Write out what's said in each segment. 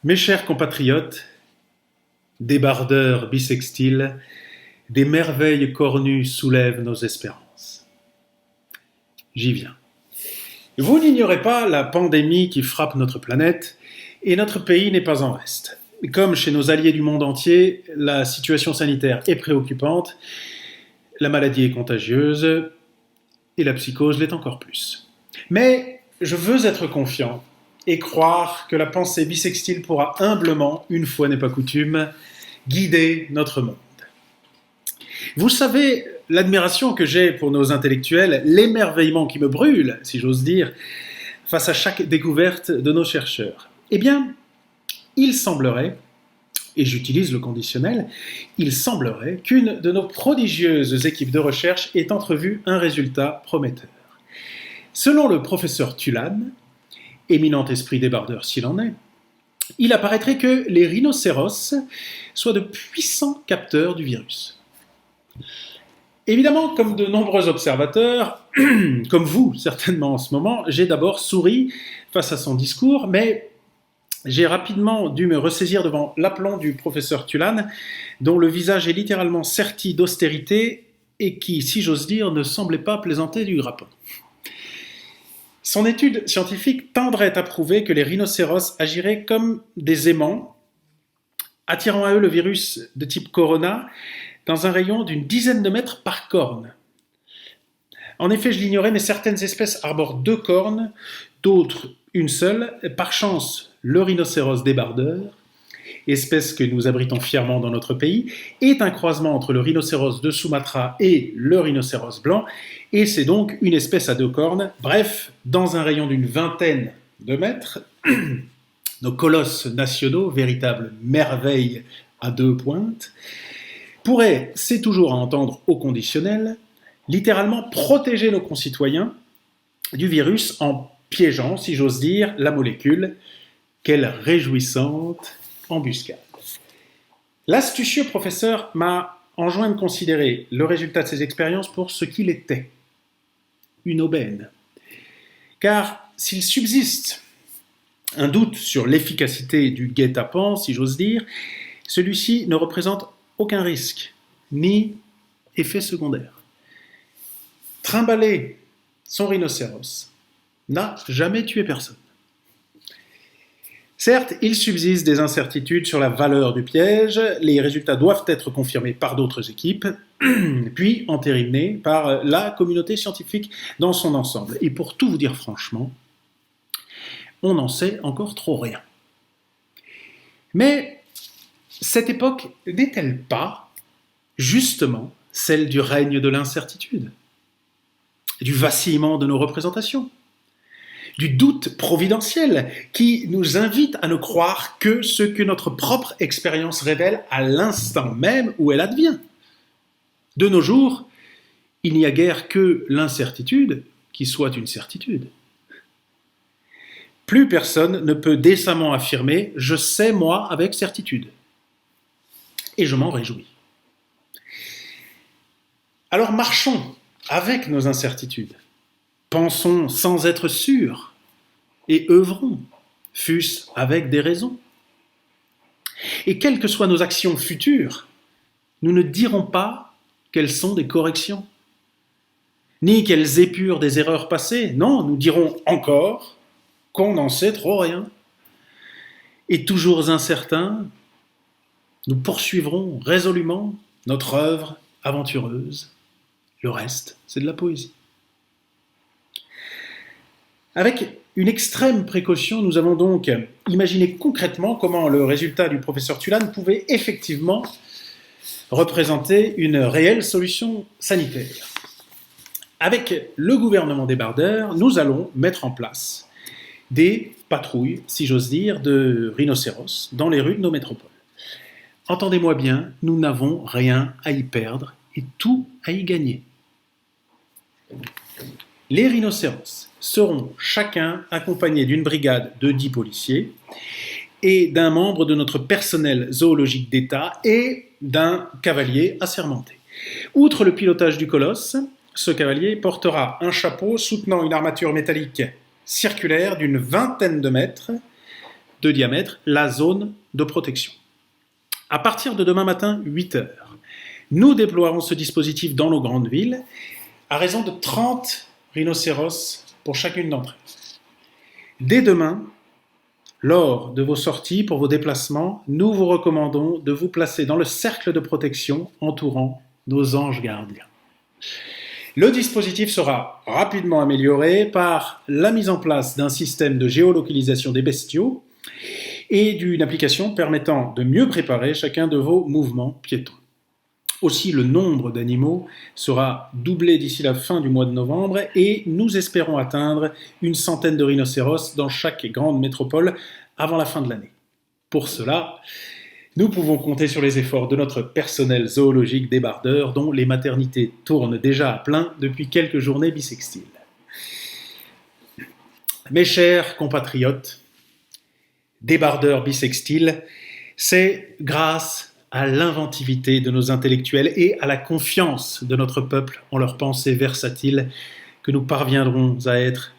Mes chers compatriotes, débardeurs bissextiles, des merveilles cornues soulèvent nos espérances. J'y viens. Vous n'ignorez pas la pandémie qui frappe notre planète, et notre pays n'est pas en reste. Comme chez nos alliés du monde entier, la situation sanitaire est préoccupante, la maladie est contagieuse, et la psychose l'est encore plus. Mais je veux être confiant et croire que la pensée bissextile pourra humblement, une fois n'est pas coutume, guider notre monde. Vous savez l'admiration que j'ai pour nos intellectuels, l'émerveillement qui me brûle, si j'ose dire, face à chaque découverte de nos chercheurs. Eh bien, il semblerait, et j'utilise le conditionnel, il semblerait qu'une de nos prodigieuses équipes de recherche ait entrevu un résultat prometteur. Selon le professeur Tulane, éminent esprit débardeur s'il en est, il apparaîtrait que les rhinocéros soient de puissants capteurs du virus. Évidemment, comme de nombreux observateurs, comme vous certainement en ce moment, j'ai d'abord souri face à son discours, mais j'ai rapidement dû me ressaisir devant l'aplomb du professeur Tulane, dont le visage est littéralement serti d'austérité et qui, si j'ose dire, ne semblait pas plaisanter du grappin. Son étude scientifique tendrait à prouver que les rhinocéros agiraient comme des aimants, attirant à eux le virus de type corona dans un rayon d'une dizaine de mètres par corne. En effet, je l'ignorais, mais certaines espèces arborent 2 cornes, d'autres une seule. Par chance, le rhinocéros débardeur, espèce que nous abritons fièrement dans notre pays, est un croisement entre le rhinocéros de Sumatra et le rhinocéros blanc, et c'est donc une espèce à 2 cornes. Bref, dans un rayon d'une vingtaine de mètres, nos colosses nationaux, véritables merveilles à 2 pointes, pourraient, c'est toujours à entendre au conditionnel, littéralement protéger nos concitoyens du virus en piégeant, si j'ose dire, la molécule. Quelle réjouissante embuscade. L'astucieux professeur m'a enjoint de considérer le résultat de ses expériences pour ce qu'il était, une aubaine. Car s'il subsiste un doute sur l'efficacité du guet-apens, si j'ose dire, celui-ci ne représente aucun risque, ni effet secondaire. Trimballer son rhinocéros n'a jamais tué personne. Certes, il subsiste des incertitudes sur la valeur du piège, les résultats doivent être confirmés par d'autres équipes, puis entérinés par la communauté scientifique dans son ensemble. Et pour tout vous dire franchement, on n'en sait encore trop rien. Mais cette époque n'est-elle pas, justement, celle du règne de l'incertitude, du vacillement de nos représentations, du doute providentiel qui nous invite à ne croire que ce que notre propre expérience révèle à l'instant même où elle advient. De nos jours, il n'y a guère que l'incertitude qui soit une certitude. Plus personne ne peut décemment affirmer « je sais moi avec certitude ». Et je m'en réjouis. Alors marchons avec nos incertitudes. Pensons sans être sûrs et œuvrons, fût-ce avec des raisons. Et quelles que soient nos actions futures, nous ne dirons pas qu'elles sont des corrections, ni qu'elles épurent des erreurs passées. Non, nous dirons encore qu'on n'en sait trop rien. Et toujours incertains, nous poursuivrons résolument notre œuvre aventureuse. Le reste, c'est de la poésie. Avec une extrême précaution, nous avons donc imaginé concrètement comment le résultat du professeur Tulane pouvait effectivement représenter une réelle solution sanitaire. Avec le gouvernement débardeur, nous allons mettre en place des patrouilles, si j'ose dire, de rhinocéros dans les rues de nos métropoles. Entendez-moi bien, nous n'avons rien à y perdre et tout à y gagner. Les rhinocéros seront chacun accompagnés d'une brigade de 10 policiers et d'un membre de notre personnel zoologique d'État et d'un cavalier assermenté. Outre le pilotage du colosse, ce cavalier portera un chapeau soutenant une armature métallique circulaire d'une vingtaine de mètres de diamètre, la zone de protection. À partir de demain matin, 8 heures, nous déploierons ce dispositif dans nos grandes villes à raison de 30 rhinocéros pour chacune d'entre elles. Dès demain, lors de vos sorties pour vos déplacements, nous vous recommandons de vous placer dans le cercle de protection entourant nos anges gardiens. Le dispositif sera rapidement amélioré par la mise en place d'un système de géolocalisation des bestiaux et d'une application permettant de mieux préparer chacun de vos mouvements piétons. Aussi, le nombre d'animaux sera doublé d'ici la fin du mois de novembre et nous espérons atteindre une centaine de rhinocéros dans chaque grande métropole avant la fin de l'année. Pour cela, nous pouvons compter sur les efforts de notre personnel zoologique débardeur dont les maternités tournent déjà à plein depuis quelques journées bissextiles. Mes chers compatriotes, débardeurs bissextiles, c'est grâce à l'inventivité de nos intellectuels et à la confiance de notre peuple en leurs pensées versatiles que nous parviendrons à être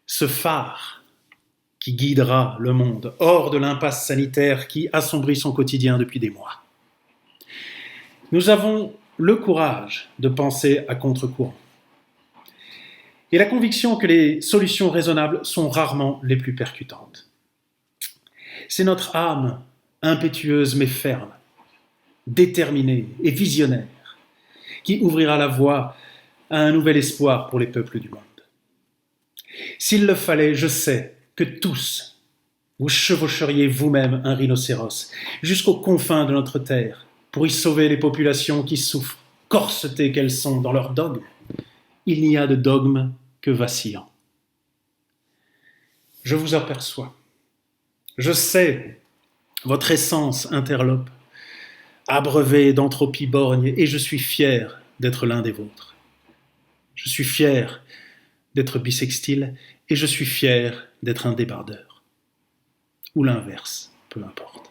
ce phare qui guidera le monde hors de l'impasse sanitaire qui assombrit son quotidien depuis des mois. Nous avons le courage de penser à contre-courant et la conviction que les solutions raisonnables sont rarement les plus percutantes. C'est notre âme, impétueuse mais ferme, déterminée et visionnaire, qui ouvrira la voie à un nouvel espoir pour les peuples du monde. S'il le fallait, je sais que tous, vous chevaucheriez vous-même un rhinocéros jusqu'aux confins de notre terre pour y sauver les populations qui souffrent, corsetées qu'elles sont dans leurs dogmes. Il n'y a de dogme que vacillant. Je vous aperçois. Je sais votre essence interlope, abreuvée d'entropie borgne, et je suis fier d'être l'un des vôtres. Je suis fier d'être bissextile et je suis fier d'être un débardeur. Ou l'inverse, peu importe.